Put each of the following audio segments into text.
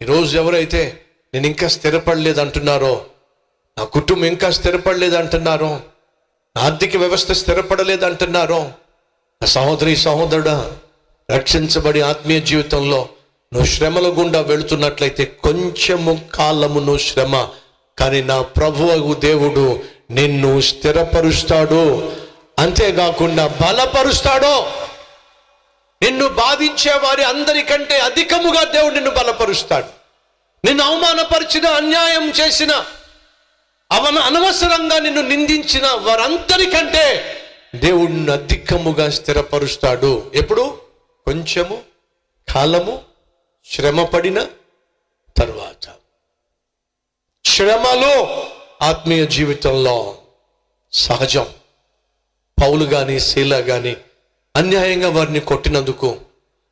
ఈరోజు ఎవరైతే నేను ఇంకా స్థిరపడలేదు అంటున్నారో, నా కుటుంబం ఇంకా స్థిరపడలేదు అంటున్నారో, నా ఆర్థిక వ్యవస్థ స్థిరపడలేదు అంటున్నారో, నా సహోదరి సహోదరుడా, రక్షించబడి ఆత్మీయ జీవితంలో నువ్వు శ్రమల గుండా వెళుతున్నట్లయితే కొంచెము కాలము నువ్వు శ్రమ, కానీ నా ప్రభువు దేవుడు నిన్ను స్థిరపరుస్తాడు. అంతేకాకుండా బలపరుస్తాడు. నిన్ను బాధించే వారి అందరికంటే అధికముగా దేవుడు నిన్ను బలపరుస్తాడు. నిన్ను అవమానపరిచిన, అన్యాయం చేసిన, అనవసరంగా నిన్ను నిందించిన వారందరికంటే దేవుడిని అధికముగా స్థిరపరుస్తాడు. ఎప్పుడు? కొంచెము కాలము శ్రమ పడిన తరువాత. శ్రమలో ఆత్మీయ జీవితంలో సహజం. పౌలు గాని శీల గాని అన్యాయంగా వారిని కొట్టినందుకు,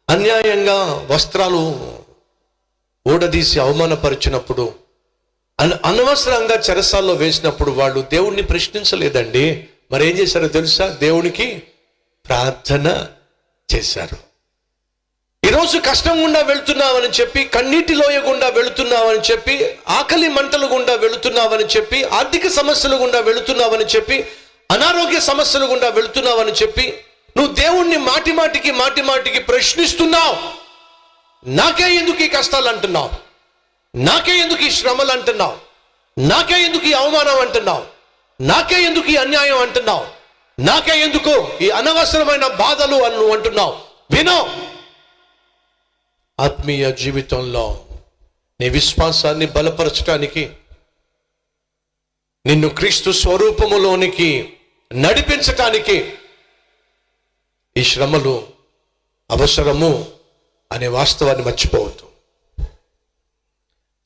అన్యాయంగా వస్త్రాలు ఊడదీసి అవమానపరిచినప్పుడు, అనవసరంగా చెరసాల్లో వేసినప్పుడు వాళ్ళు దేవుణ్ణి ప్రశ్నించలేదండి. మరి ఏం చేశారో తెలుసా? దేవునికి ప్రార్థన చేశారు. ఈరోజు కష్టం గుండా వెళుతున్నావని చెప్పి, కన్నీటి లోయ గుండా వెళుతున్నావని చెప్పి, ఆకలి మంటలు గుండా వెళుతున్నావని చెప్పి, ఆర్థిక సమస్యలు గుండా వెళుతున్నావని చెప్పి, అనారోగ్య సమస్యలు గుండా వెళుతున్నావని చెప్పి నువ్వు దేవుణ్ణి మాటి మాటికి ప్రశ్నిస్తున్నావు. నాకే ఎందుకు ఈ కష్టాలు అంటున్నావు? నాకే ఎందుకు ఈ శ్రమలు అంటున్నావు? నాకే ఎందుకు ఈ అవమానం అంటున్నావు? నాకే ఎందుకు ఈ అన్యాయం అంటున్నావు? నాకే ఎందుకు ఈ అనవసరమైన బాధలు అని నువ్వు అంటున్నావు? వినో, ఆత్మీయ జీవితంలో నీ విశ్వాసాన్ని బలపరచడానికి, నిన్ను క్రీస్తు స్వరూపములోనికి నడిపించటానికి ఈ శ్రమలు అవసరము అనే వాస్తవాన్ని మర్చిపోవద్దు.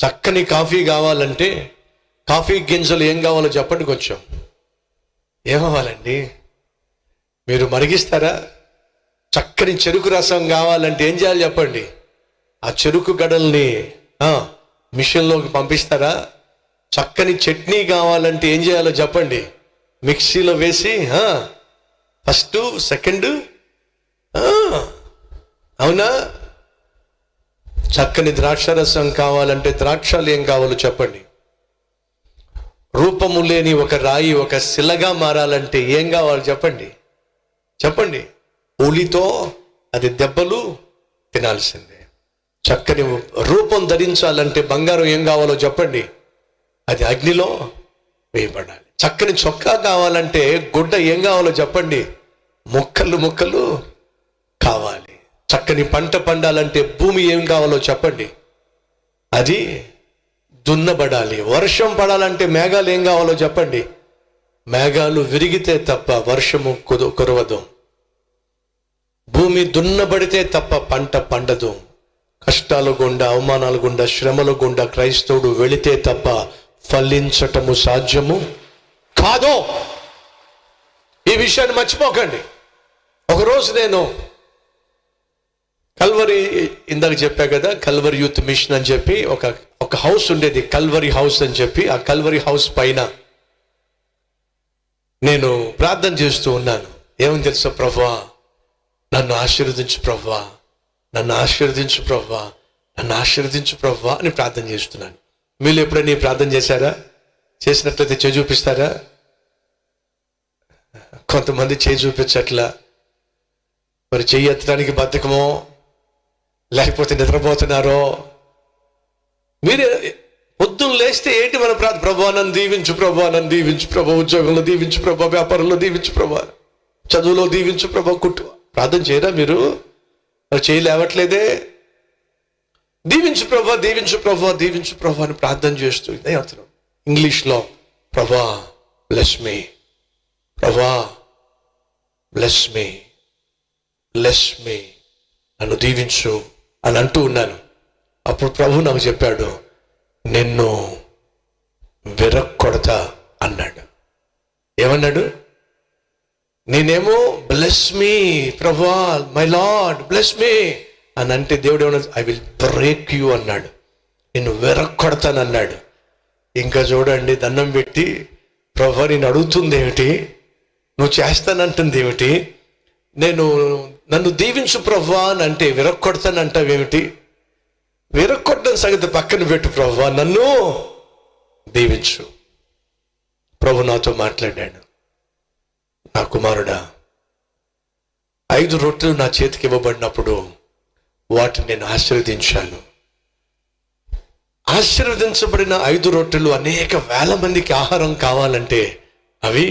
చక్కని కాఫీ కావాలంటే కాఫీ గింజలు ఏం కావాలో చెప్పండి. కొంచెం ఏం కావాలండి? మీరు మరిగిస్తారా? చక్కని చెరుకు రసం కావాలంటే ఏం చేయాలి చెప్పండి? ఆ చెరుకు గడల్ని మిషన్లోకి పంపిస్తారా? చక్కని చట్నీ కావాలంటే ఏం చేయాలో చెప్పండి? మిక్సీలో వేసి ఫస్ట్ సెకండ్, అవునా? చక్కని ద్రాక్షరసం కావాలంటే ద్రాక్షలు ఏం కావాలో చెప్పండి? రూపము లేని ఒక రాయి ఒక శిలగా మారాలంటే ఏం కావాలో చెప్పండి? చెప్పండి. ఉలితో అది దెబ్బలు తినాల్సిందే. చక్కని రూపం ధరించాలంటే బంగారం ఏం కావాలో చెప్పండి? అది అగ్నిలో వేయబడాలి. చక్కని చొక్కా కావాలంటే గుడ్డ ఏం కావాలో చెప్పండి? ముక్కలు కావాలి. చక్కని పంట పండాలంటే భూమి ఏం కావాలో చెప్పండి? అది దున్నబడాలి. వర్షం పడాలంటే మేఘాలు ఏం కావాలో చెప్పండి? మేఘాలు విరిగితే తప్ప వర్షము కురవదు. భూమి దున్నబడితే తప్ప పంట పండదు. కష్టాల గుండా, అవమానాల గుండా, శ్రమల గుండా క్రైస్తవుడు వెళితే తప్ప ఫలించటము సాధ్యము కాదు. ఈ విషయాన్ని మర్చిపోకండి. ఒకరోజు నేను కల్వరి, ఇందాక చెప్పా కదా, కల్వరి యూత్ మిషన్ అని చెప్పి ఒక హౌస్ ఉండేది, కల్వరి హౌస్ అని చెప్పి. ఆ కల్వరి హౌస్ పైన నేను ప్రార్థన చేస్తూ ఉన్నాను. ఏమని తెలుసా? ప్రభువా నన్ను ఆశీర్వదించు ప్రభువా, నన్ను ఆశీర్వదించు ప్రభువా, నన్ను ఆశీర్వదించు ప్రభువా అని ప్రార్థన చేస్తున్నాను. మీరు ఎప్పుడైనా ప్రార్థన చేశారా? చేసినట్లయితే చేయి చూపిస్తారా? కొంతమంది చేయి చూపించట్లా. మరి చెయ్యి ఎత్తడానికి బద్ధకమో, లేకపోతే నిద్రపోతున్నారో. మీరు పొద్దున్న లేస్తే ఏంటి మన ప్రార్థన? ప్రభువా నన్ను దీవించు ప్రభువా, నన్ను దీవించు ప్రభు, ఉద్యోగంలో దీవించు ప్రభు, వ్యాపారంలో దీవించు ప్రభు, చదువులో దీవించు ప్రభు. ప్రార్థన చేయరా మీరు? చేయి లేవట్లేదే. దీవించు ప్రభు, దీవించు ప్రభు, దీవించు ప్రభు అని ప్రార్థన చేస్తూ ఇదే అర్థం. ఇంగ్లీష్లో ప్రభా బ్లెస్ మీ, ప్రభా బ్లెస్ మీ, బ్లెస్ మీ, నన్ను దీవించు అని అంటూ ఉన్నాను. అప్పుడు ప్రభు నాకు చెప్పాడు, నిన్ను విరక్కొడతా అన్నాడు. ఏమన్నాడు? నేనేమో బ్లెస్ మీ ప్రభువా, మై లార్డ్ బ్లెస్ మీ అని అంటే దేవుడు ఏమన్నా, ఐ విల్ బ్రేక్ యూ అన్నాడు. నిన్ను విరక్కొడతానన్నాడు. ఇంకా చూడండి, దండం పెట్టి ప్రభువా నేను అడుగుతుంది ఏమిటి, నువ్వు చేస్తానంటుంది ఏమిటి, నన్ను దీవించు ప్రభువా అని అంటే విరక్కొడతానంటావేమిటి, విరగొట్టడం సంగతి పక్కన పెట్టు ప్రభువా, నన్ను దీవించు. ప్రభు నాతో మాట్లాడాడు, నా కుమారుడా, 5 రొట్టెలు నా చేతికి ఇవ్వబడినప్పుడు వాటిని నేను ఆశీర్వదించాను. ఆశీర్వదించబడిన 5 రొట్టెలు అనేక వేల మందికి ఆహారం కావాలంటే అవి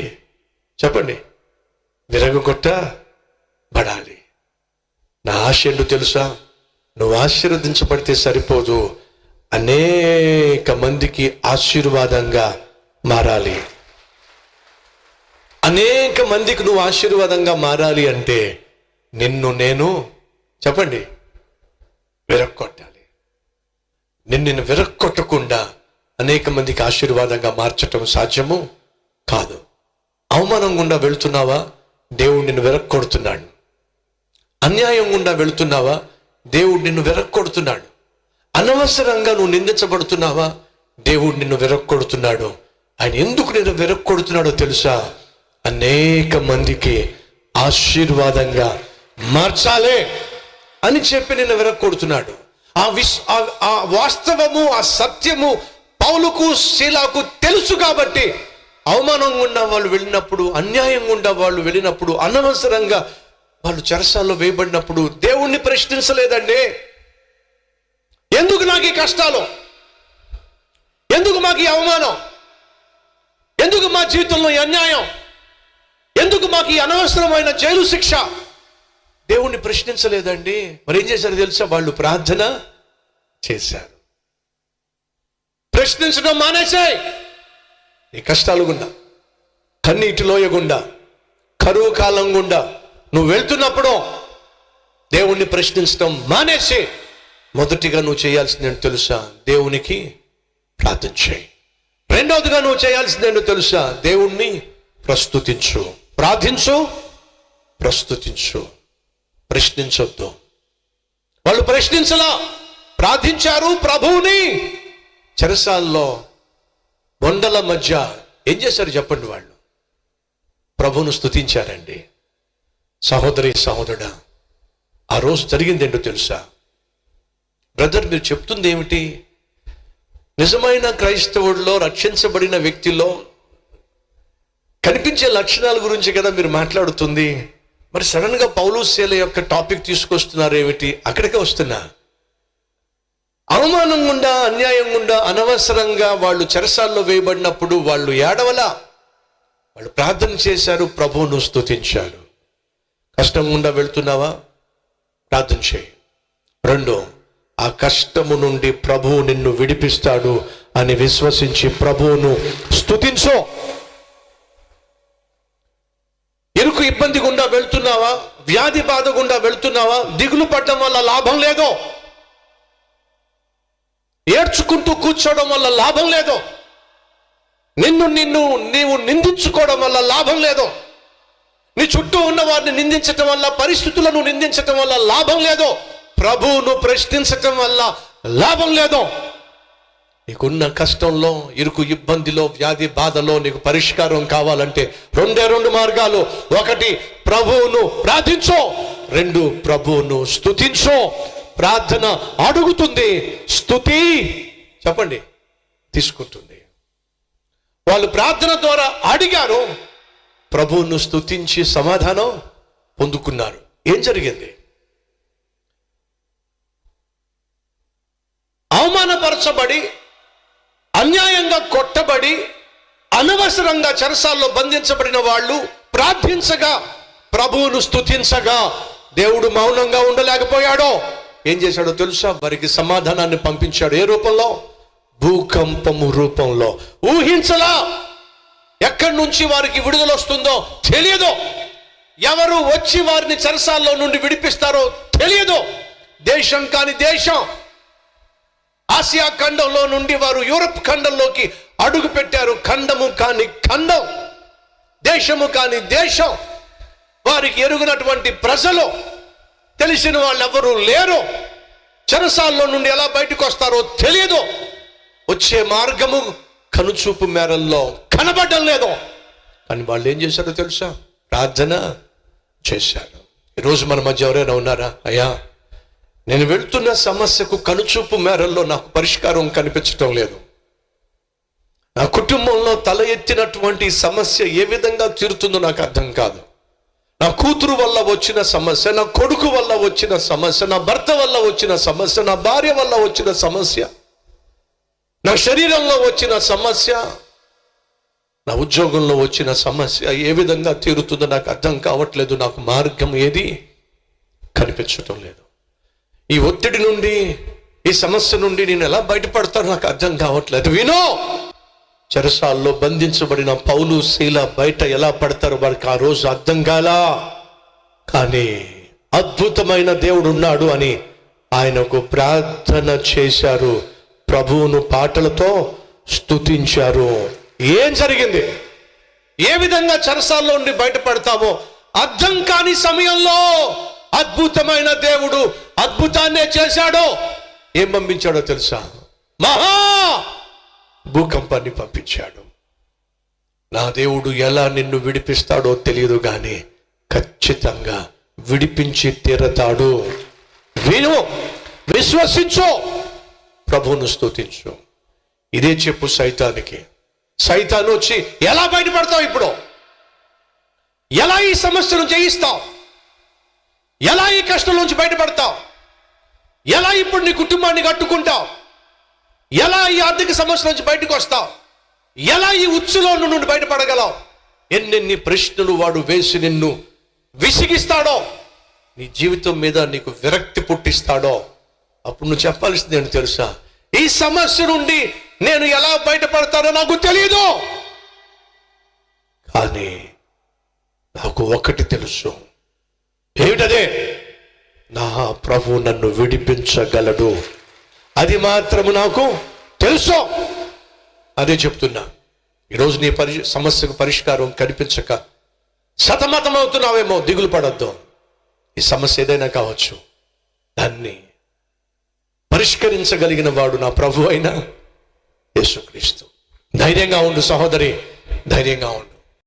చెప్పండి విరగొట్టబడాలి. నా ఆశ ఏంటో తెలుసా? నువ్వు ఆశీర్వదించబడితే సరిపోదు, అనేక మందికి ఆశీర్వాదంగా మారాలి. అనేక మందికి నువ్వు ఆశీర్వాదంగా మారాలి అంటే నిన్ను నేను చెప్పండి విరగొట్టాలి. నిన్ను విరగొట్టకుండా అనేక మందికి ఆశీర్వాదంగా మార్చటం సాధ్యము కాదు. అవమానం గుండా వెళుతున్నావా? దేవుడు నిన్ను విరగొడుతున్నాడు. అన్యాయం గుండా వెళుతున్నావా? దేవుడు నిన్ను విరగొడుతున్నాడు. అనవసరంగా నువ్వు నిందించబడుతున్నావా? దేవుడు నిన్ను విరగొడుతున్నాడు. ఆయన ఎందుకు నిన్ను విరగొడుతున్నాడో తెలుసా? అనేక మందికి ఆశీర్వాదంగా మార్చాలే అని చెప్పి నిన్ను విరగొడుతున్నాడు. ఆ వాస్తవము, ఆ సత్యము పౌలుకు శీలాకు తెలుసు కాబట్టి అవమానం గుండా వాళ్ళు వెళ్ళినప్పుడు, అన్యాయం గుండా వాళ్ళు వెళ్ళినప్పుడు, అనవసరంగా వాళ్ళు చెరసాల్లో వేయబడినప్పుడు దేవుణ్ణి ప్రశ్నించలేదండి. ఎందుకు నాకు ఈ కష్టాలు? ఎందుకు మాకు ఈ అవమానం? ఎందుకు మా జీవితంలో ఈ అన్యాయం? ఎందుకు మాకు ఈ అనవసరమైన జైలు శిక్ష? దేవుణ్ణి ప్రశ్నించలేదండి. మరి ఏం చేశారు తెలుసా? వాళ్ళు ప్రార్థన చేశారు. ప్రశ్నించడం మానేశాయి. ఈ కష్టాల గుండా, కన్నీటి లోయ గుండా, కరువు కాలం గుండా నువ్వు వెళ్తున్నప్పుడు దేవుణ్ణి ప్రశ్నించడం మానేసి మొదటిగా నువ్వు చేయాల్సింది ఏంటో తెలుసా? దేవునికి ప్రార్థన చేయి. రెండవదిగా నువ్వు చేయాల్సింది ఏంటో తెలుసా? దేవుణ్ణి ప్రస్తుతించు. ప్రార్థించు, ప్రస్తుతించు. ప్రశ్నించొద్దు. వాళ్ళు ప్రశ్నించలా, ప్రార్థించారు. ప్రభువుని చెరసాల్లో బొండల మధ్య ఏం చేశారు చెప్పండి? వాళ్ళు ప్రభువును స్తుతించారండి. సహోదరి సహోదరుడా, ఆ రోజు జరిగింది ఏంటో తెలుసా? బ్రదర్, మీరు చెప్తుంది ఏమిటి? నిజమైన క్రైస్తవుడిలో, రక్షించబడిన వ్యక్తిలో కనిపించే లక్షణాల గురించి కదా మీరు మాట్లాడుతుంది. మరి సడన్ గా పౌలు శీల యొక్క టాపిక్ తీసుకొస్తున్నారు ఏమిటి? అక్కడికే వస్తున్నా. అవమానం గుండా, అన్యాయం గుండా, అనవసరంగా వాళ్ళు చెరసాల్లో వేయబడినప్పుడు వాళ్ళు ఏడవలా, వాళ్ళు ప్రార్థన చేశారు, ప్రభువును స్తుతించారు. కష్టం గుండా వెళ్తున్నావా? ప్రార్థన చేయి. రెండో, ఆ కష్టము నుండి ప్రభువు నిన్ను విడిపిస్తాడు అని విశ్వసించి ప్రభువును స్తుతించు. ఇరుకు ఇబ్బంది గుండా వెళ్తున్నావా? వ్యాధి బాధ గుండా వెళ్తున్నావా? దిగులు పడడం వల్ల లాభం లేదు. ఏడ్చుకుంటూ కూర్చోవడం వల్ల లాభం లేదు. నీవు నిందించుకోవడం వల్ల లాభం లేదు. నీ చుట్టూ ఉన్న వారిని నిందించటం వల్ల, పరిస్థితులను నిందించటం వల్ల లాభం లేదు. ప్రభువును ప్రశ్నించటం వల్ల లాభం లేదు. నీకున్న కష్టంలో, ఇరుకు ఇబ్బందిలో, వ్యాధి బాధలో నీకు పరిష్కారం కావాలంటే 2 మార్గాలు. 1, ప్రభువును ప్రార్థించు. 2, ప్రభువును స్తుతించు. ప్రార్థన అడుగుతుంది, స్తుతి చెప్పండి తీసుకుంటుంది. వాళ్ళు ప్రార్థన ద్వారా అడిగారు, ప్రభువును స్తుతించి సమాధానం పొందుకున్నారు. ఏం జరిగింది? అవమానపరచబడి, అన్యాయంగా కొట్టబడి, అనవసరంగా చెరసాల్లో బంధించబడిన వాళ్ళు ప్రార్థించగా, ప్రభువును స్తుతించగా దేవుడు మౌనంగా ఉండలేకపోయాడో ఏం చేశాడో తెలుసా? వారికి సమాధానాన్ని పంపించాడు. ఏ రూపంలో? భూకంపము రూపంలో. ఊహించలా. ఎక్కడి నుంచి వారికి విడుదల వస్తుందో తెలియదు. ఎవరు వచ్చి వారిని చెరసాల్లో నుండి విడిపిస్తారో తెలియదు. దేశం కాని దేశం, ఆసియా ఖండంలో నుండి వారు యూరప్ ఖండంలోకి అడుగు పెట్టారు. ఖండము కాని ఖండం, దేశము కాని దేశం, వారికి ఎరుగినటువంటి ప్రజలు, తెలిసిన వాళ్ళు ఎవరు లేరు. చెరసాల్లో నుండి ఎలా బయటకు వస్తారో తెలియదు. వచ్చే మార్గము కనుచూపు మేరల్లో కనబడడం లేదు. కానీ వాళ్ళు ఏం చేశారో తెలుసా? ప్రార్థన చేశారు. ఈరోజు మన మధ్య ఎవరైనా ఉన్నారా? అయ్యా, నేను వెళ్తున్న సమస్యకు కనుచూపు మేరల్లో నాకు పరిష్కారం కనిపించటం లేదు. నా కుటుంబంలో తల ఎత్తినటువంటి సమస్య ఏ విధంగా తీరుతుందో నాకు అర్థం కాదు. నా కూతురు వల్ల వచ్చిన సమస్య, నా కొడుకు వల్ల వచ్చిన సమస్య, నా భర్త వల్ల వచ్చిన సమస్య, నా భార్య వల్ల వచ్చిన సమస్య, నా శరీరంలో వచ్చిన సమస్య, నా ఉద్యోగంలో వచ్చిన సమస్య ఏ విధంగా తీరుతుందో నాకు అర్థం కావట్లేదు. నాకు మార్గం ఏది కనిపించటం లేదు. ఈ ఒత్తిడి నుండి, ఈ సమస్య నుండి నేను ఎలా బయటపడతానో నాకు అర్థం కావట్లేదు. వినో, చెరసాల్లో బంధించబడిన పౌలు శీల బయట ఎలా పడతారో వారికి ఆ రోజు అర్థం కాలా. కానీ అద్భుతమైన దేవుడు ఉన్నాడు అని ఆయనకు ప్రార్థన చేశారు, ప్రభువును పాటలతో స్తుతించారు. ఏం జరిగింది? ఏ విధంగా చెరసాల్లో నుండి బయటపడతామో అర్థం కాని సమయంలో అద్భుతమైన దేవుడు అద్భుతాన్నే చేశాడో. ఏం పంపించాడో తెలుసా? మహా భూకంపాన్ని పంపించాడు. నా దేవుడు ఎలా నిన్ను విడిపిస్తాడో తెలియదు కానీ ఖచ్చితంగా విడిపించి తీరతాడు. విను, విశ్వసించు, ప్రభువును స్తుతించు. ఇదే చెప్పు సైతానికి. సైతాను వచ్చి ఎలా బయటపడతావు? ఇప్పుడు ఎలా ఈ సమస్యను జయిస్తావు? ఎలా ఈ కష్టం నుంచి బయటపడతావు? ఎలా ఇప్పుడు నీ కుటుంబాన్ని కట్టుకుంటావు? ఎలా ఈ ఆర్థిక సమస్య నుంచి బయటకు వస్తావు? ఎలా ఈ ఉచ్చులో నుండి బయటపడగలవు? ఎన్నెన్ని ప్రశ్నలు వాడు వేసి నిన్ను విసిగిస్తాడో, నీ జీవితం మీద నీకు విరక్తి పుట్టిస్తాడో, అప్పుడు నువ్వు చెప్పాల్సింది ఏంటి తెలుసా? ఈ సమస్య నుండి నేను ఎలా బయటపడతానో నాకు తెలియదు, కానీ నాకు ఒకటి తెలుసు. ఏమిటదే? నా ప్రభు నన్ను విడిపించగలడు, అది మాత్రము నాకు తెలుసు. అదే చెప్తున్నా. ఈరోజు నీ సమస్యకు పరిష్కారం కనిపించక సతమతం అవుతున్నావేమో, దిగులు పడొద్దు. ఈ సమస్య ఏదైనా కావచ్చు, దాన్ని పరిష్కరించగలిగిన వాడు నా ప్రభు అయిన యేసుక్రీస్తు. ధైర్యంగా ఉండు సహోదరి, ధైర్యంగా ఉండు.